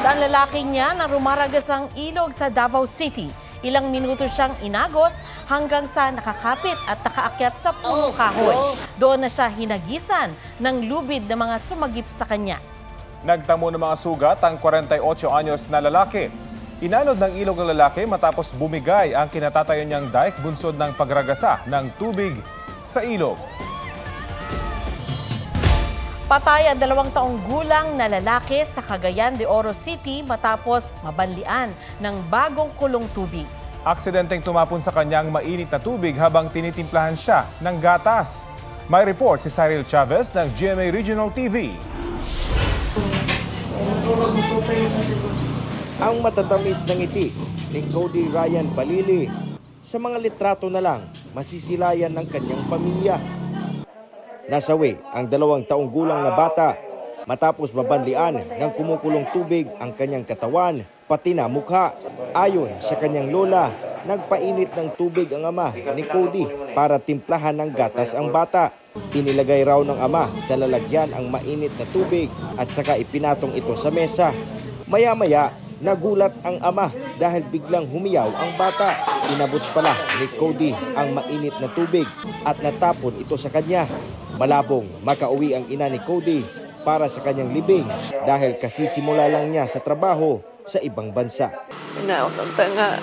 ang lalaki niya na rumaragas ang ilog sa Davao City. Ilang minuto siyang inagos hanggang sa nakakapit at nakaakyat sa punong kahoy. Doon na siya hinagisan ng lubid na mga sumagip sa kanya. Nagtamo ng mga sugat ang 48 anyos na lalaki. Inanod ng ilog ng lalaki matapos bumigay ang kinatatayo niyang dike bunsod ng pagragasa ng tubig sa ilog. Patay ang 2 taong gulang na lalaki sa Cagayan de Oro City matapos mabanlian ng bagong kulong tubig. Aksidenteng tumapon sa kanyang mainit na tubig habang tinitimplahan siya ng gatas. May report si Cyril Chavez ng GMA Regional TV. Ang matatamis ng ngiti ni Cody Ryan Balili. Sa mga litrato na lang, masisilayan ng kanyang pamilya. Nasawi ang 2 taong gulang na bata matapos mabanlian ng kumukulong tubig ang kanyang katawan, pati na mukha. Ayon sa kanyang lola, nagpainit ng tubig ang ama ni Cody para timplahan ng gatas ang bata. Inilagay raw ng ama sa lalagyan ang mainit na tubig at saka ipinatong ito sa mesa. Maya-maya, nagulat ang ama dahil biglang humiyaw ang bata. Inabot pala ni Cody ang mainit na tubig at natapon ito sa kanya. Malabong makauwi ang ina ni Cody para sa kanyang libing dahil kasisimula lang niya sa trabaho sa ibang bansa. Inautanta nga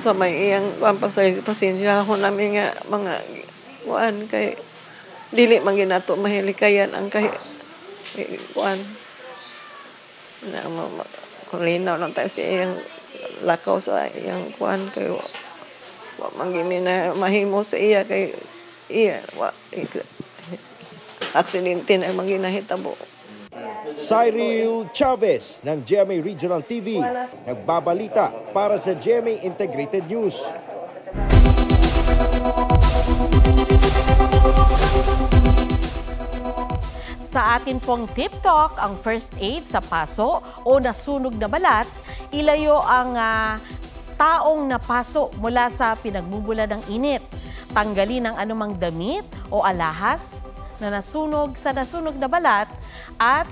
sa may iyang pasensya ako namin nga mga kuan kay dili man ginato mahilikayan ang kay kuan na kulinaw lang tayo sa iyang lakaw sa iyang kuan kay wa man gimi na mahimo sa iya kay iya wa aksidente na manginahitabo. Cyril Chavez ng GMA Regional TV, nagbabalita para sa GMA Integrated News. Sa atin pong tip talk, ang first aid sa paso o nasunog na balat, ilayo ang taong napaso mula sa pinagmumula ng init. Tanggalin ang anumang damit o alahas na nasunog sa nasunog na balat at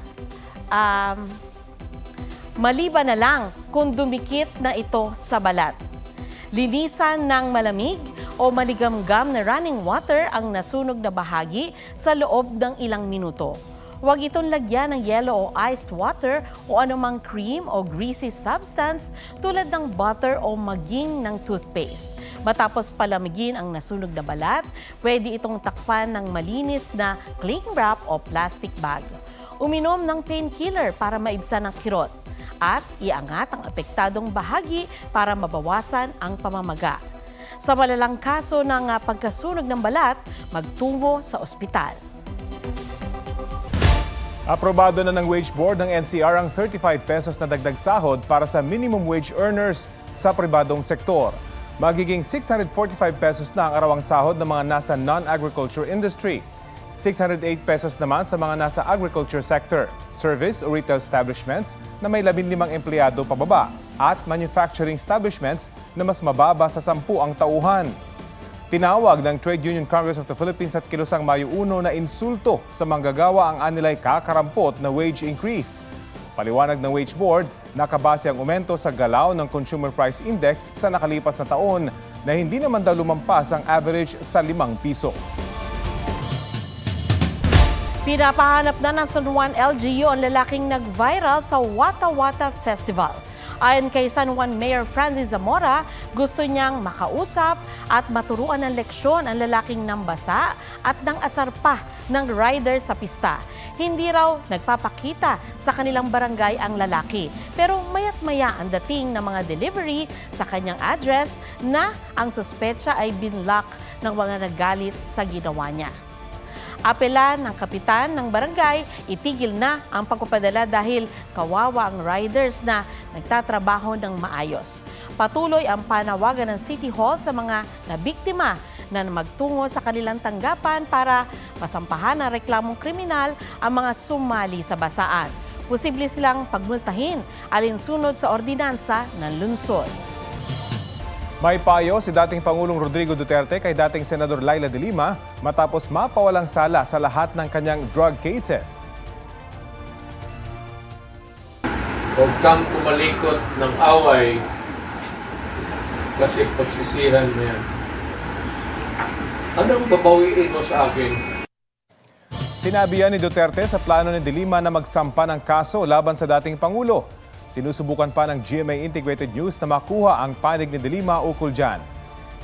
maliban na lang kung dumikit na ito sa balat. Linisan ng malamig o maligamgam na running water ang nasunog na bahagi sa loob ng ilang minuto. Huwag itong lagyan ng yellow o iced water o anumang cream o greasy substance tulad ng butter o maging ng toothpaste. Matapos palamigin ang nasunog na balat, pwede itong takpan ng malinis na cling wrap o plastic bag. Uminom ng painkiller para maibsan ang kirot at iangat ang apektadong bahagi para mabawasan ang pamamaga. Sa malalang kaso ng pagkasunog ng balat, magtungo sa ospital. Aprobado na ng Wage Board ng NCR ang 35 pesos na dagdag sahod para sa minimum wage earners sa pribadong sektor. Magiging 645 pesos na ang arawang sahod ng mga nasa non-agriculture industry. 608 pesos naman sa mga nasa agriculture sector, service o retail establishments na may 15 empleyado pababa at manufacturing establishments na mas mababa sa 10 ang tauhan. Tinawag ng Trade Union Congress of the Philippines at Kilusang Mayo 1 na insulto sa manggagawa ang anilay kakarampot na wage increase. Paliwanag ng Wage Board, nakabase ang aumento sa galaw ng Consumer Price Index sa nakalipas na taon na hindi naman daw lumampas ang average sa 5 piso. Pinapahanap na ng San Juan LGU ang lalaking nag-viral sa Wata Wata Festival. Ayon kay San Juan Mayor Francis Zamora, gusto niyang makausap at maturuan ng leksyon ang lalaking nambasa at nang asar pa ng rider sa pista. Hindi raw nagpapakita sa kanilang barangay ang lalaki. Pero mayat-maya ang dating ng mga delivery sa kanyang address na ang suspecha ay binlock ng mga nagalit sa ginawa niya. Apelan ng kapitan ng barangay, itigil na ang pagpapadala dahil kawawa ang riders na nagtatrabaho ng maayos. Patuloy ang panawagan ng City Hall sa mga nabiktima na magtungo sa kanilang tanggapan para masampahan ng reklamong kriminal ang mga sumali sa basaan. Posible silang pagmultahin alinsunod sa ordinansa ng lungsod. May payo si dating Pangulong Rodrigo Duterte kay dating Senador Laila de Lima matapos mapawalang sala sa lahat ng kanyang drug cases. Huwag kang pumalikot ng away kasi pagsisihan mo yan. Anong babawiin mo sa akin? Sinabi yan ni Duterte sa plano ni De Lima na magsampa ng kaso laban sa dating Pangulo. Sinusubukan pa ng GMA Integrated News na makuha ang panig ni De Lima ukol dyan.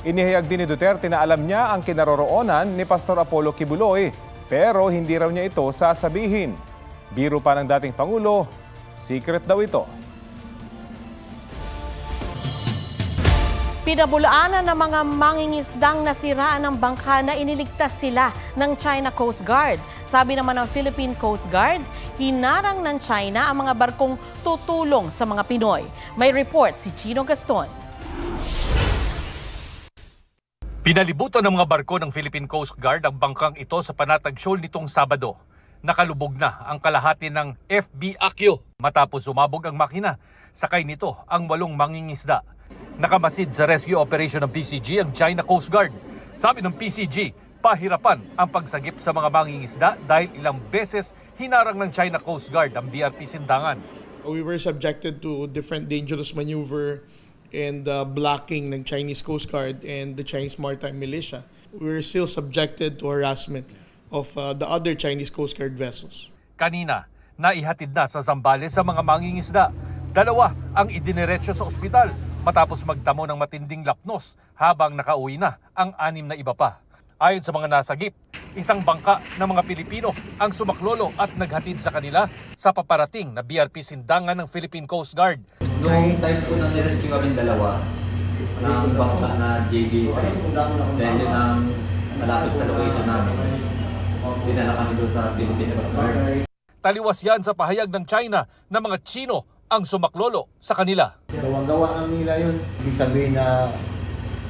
Inihayag din ni Duterte na alam niya ang kinaroroonan ni Pastor Apollo Kibuloy, pero hindi raw niya ito sasabihin. Biro pa ng dating Pangulo, secret daw ito. Pinabulaanan ng mga mangingisdang nasiraan ng bangka na iniligtas sila ng China Coast Guard. Sabi naman ng Philippine Coast Guard, hinarang ng China ang mga barkong tutulong sa mga Pinoy. May report si Chino Gaston. Pinalibutan ng mga barko ng Philippine Coast Guard ang bangkang ito sa Panatag Shoal nitong Sabado. Nakalubog na ang kalahati ng FB Akyo matapos sumabog ang makina. Sakay nito ang 8 mangingisda. Nakamasid sa rescue operation ng PCG ang China Coast Guard. Sabi ng PCG, pahirapan ang pagsagip sa mga mangingisda dahil ilang beses hinarang ng China Coast Guard ang BRP Sindangan. We were subjected to different dangerous maneuver and blocking ng Chinese Coast Guard and the Chinese Maritime Militia. We were still subjected to harassment of the other Chinese Coast Guard vessels. Kanina, naihatid na sa Zambales sa mga mangingisda. 2 ang idiniretso sa ospital matapos magtamo ng matinding lapnos habang nakauwi na ang 6 na iba pa. Ayon sa mga nasagip, isang bangka ng mga Pilipino ang sumaklolo at naghatid sa kanila sa paparating na BRP Sindangan ng Philippine Coast Guard. Noong time po na nirescue kami 2 ng bangka na JJ3, dahil yun ang malapit sa location namin, dinala kami doon sa Philippine Coast Guard. Taliwas yan sa pahayag ng China na mga Chino ang sumaklolo sa kanila. Gawang-gawa nila yun. Ibig sabihin na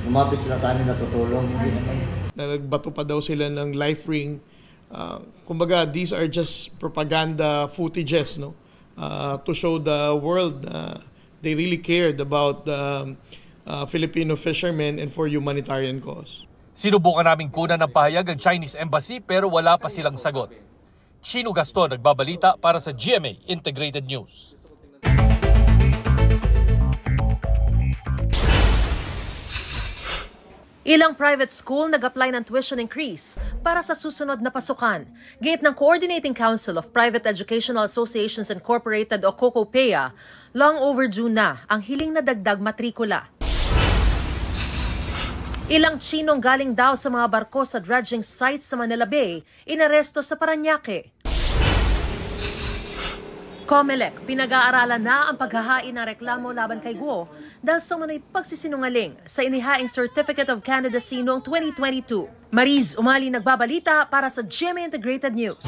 lumapit sila sa amin na tutulong. Hindi naman. Nagbato pa daw sila ng life ring. Kumbaga, these are just propaganda footages, no? To show the world na they really cared about the Filipino fishermen and for humanitarian cause. Sinubukan naming kunan ng pahayag ang Chinese Embassy pero wala pa silang sagot. Chino Gaston nagbabalita para sa GMA Integrated News. Ilang private school nag-apply ng tuition increase para sa susunod na pasukan. Gate ng Coordinating Council of Private Educational Associations Incorporated o COCOPEA, long overdue na ang hiling na dagdag matrikula. Ilang Chinong galing daw sa mga barko sa dredging sites sa Manila Bay, inaresto sa Parañaque. COMELEC, pinag-aaralan na ang paghahain ng reklamo laban kay Guo dahil sa umano'y pagsisinungaling sa inihaing Certificate of Candidacy noong 2022. Mariz Umali nagbabalita para sa GMA Integrated News.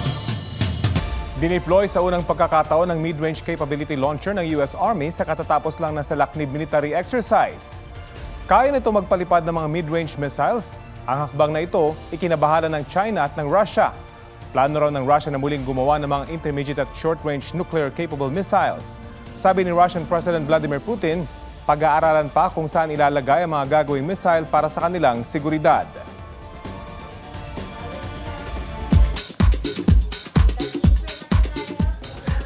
Dineploy sa unang pagkakataon ng mid-range capability launcher ng US Army sa katatapos lang ng Salaknib military exercise. Kaya nito magpalipad ng mga mid-range missiles. Ang hakbang na ito, ikinabahala ng China at ng Russia. Plano raw ng Russia na muling gumawa ng mga intermediate at short-range nuclear-capable missiles. Sabi ni Russian President Vladimir Putin, pag-aaralan pa kung saan ilalagay ang mga gagawing missile para sa kanilang seguridad.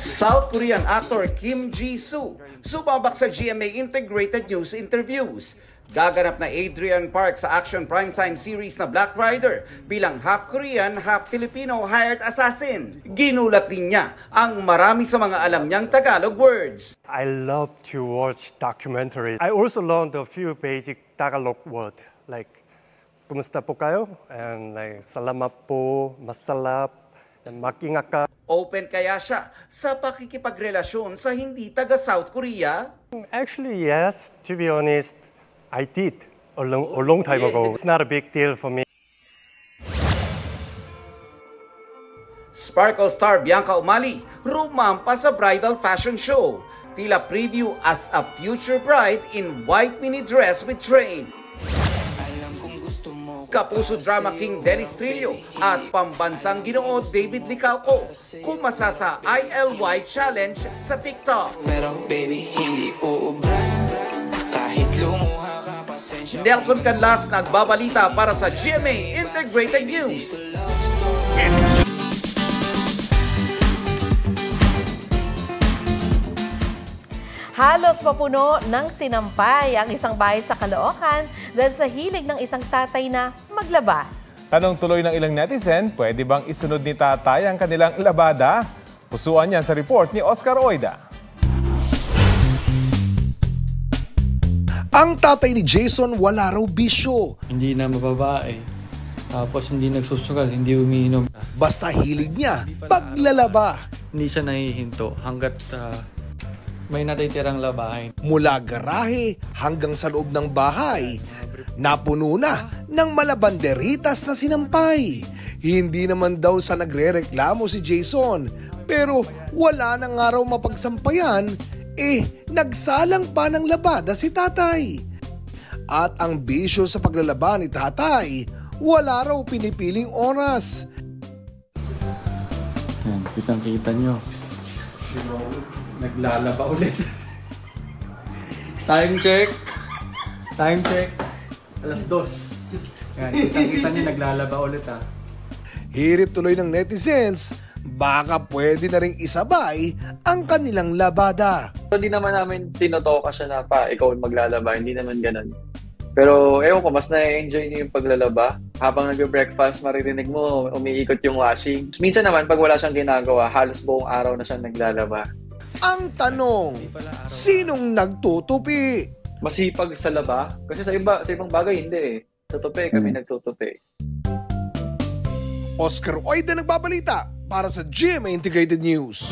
South Korean actor Kim Ji-soo sumabak sa GMA Integrated News interviews. Gaganap na Adrian Park sa action primetime series na Black Rider bilang half Korean, half Filipino hired assassin. Ginulat din niya ang marami sa mga alam niyang Tagalog words. I love to watch documentaries. I also learned a few basic Tagalog words like kumusta po kayo and like salamat po, masalap, and mag-ingat ka. Open kaya siya sa pakikipagrelasyon sa hindi taga South Korea? Actually, yes. To be honest, I did a long time ago. It's not a big deal for me. Sparkle star Bianca Umali rumampa sa bridal fashion show. Tila preview as a future bride in white mini dress with train. Kapuso drama king Dennis Trillo at pambansang ginoo David Licauco kumasa sa ILY challenge sa TikTok. Pero baby, hindi uubra kahit lumuha. Nelson Canlas nagbabalita para sa GMA Integrated News. Halos mapuno ng sinampay ang isang bahay sa Caloocan dahil sa hilig ng isang tatay na maglaba. Tanong tuloy ng ilang netizen, pwede bang isunod ni tatay ang kanilang labada? Pusuan yan sa report ni Oscar Oida. Ang tatay ni Jason wala raw bisyo. Hindi na mababae. Tapos hindi nagsusugal, hindi umiinom. Basta hilig niya paglalaba. Hindi siya nahihinto hanggat may natitirang labahin. Mula garahe hanggang sa loob ng bahay, napuno na ng malabanderitas na sinampay. Hindi naman daw sa nagrereklamo si Jason, pero wala na nga raw mapagsampayan, nagsalang pa ng labada si tatay. At ang bisyo sa paglalaba ni tatay, wala raw pinipiling oras. Yan, kitang-kita nyo. Naglalaba ulit. Time check. Time check. 2:00. Yan, kitang-kita nyo naglalaba ulit ha. Hirit tuloy ng netizens, baka pwede na ring isabay ang kanilang labada. Hindi naman namin tinotoka siya na ikaw maglalaba, hindi naman ganun. Pero ewan ko, mas na-enjoy niyo yung paglalaba. Habang nagbe-breakfast, maririnig mo, umiikot yung washing. Minsan naman, pag wala siyang ginagawa, halos buong araw na siyang naglalaba. Ang tanong, sinong nagtutupi? Masipag sa laba? Kasi sa ibang bagay, hindi eh. Tutupi, kami nagtutupi. Oscar Oida nagbabalita para sa GMA Integrated News.